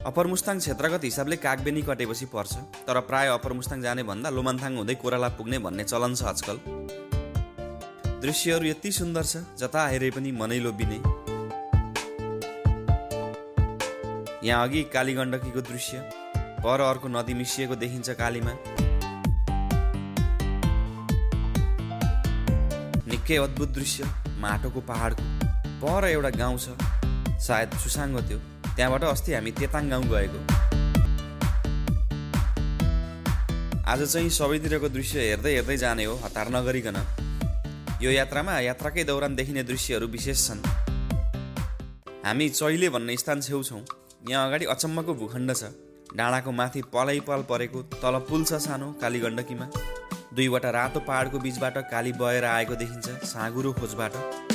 Upper Mustang क्षेत्रगत हिसाबले कागबेनी कटेपछि पर्छ, तर प्राय अप्पर मुस्ताङ जाने भन्दा लोमन्थाङ हुँदै कोराला पुग्ने भन्ने चलन छ आजकल। दृश्यहरू यति सुन्दर छ, जता हेरे पनि मनै लोभिने। यहाँ अघि काली गण्डकीको दृश्य, पर अर्को नदी मिसिएको देखिन्छ कालीमा। निकै अद्भुत दृश्य, माटोको पहाडको पर एउटा गाउँ छ, सायद सुसाङ्ग त्यो। त्यहाँबाट अस्ति हामी तेताङ गाउँ गएको। आज चाहिँ सबैतिरको दृश्य हेर्दै हेर्दै जाने हो, हतार नगरिकन। यो यात्रामा यात्राकै दौरान देखिने दृश्यहरू विशेष छन्। हामी चैले भन्ने स्थान छेउ छौँ। यहाँ अगाडि अचम्मको भूखण्ड छ। डाँडाको माथि पलैपल परेको तल पुल छ सानो काली गण्डकीमा। दुईवटा रातो पहाडको बीचबाट काली बहेर आएको देखिन्छ साँगुरो खोजबाट।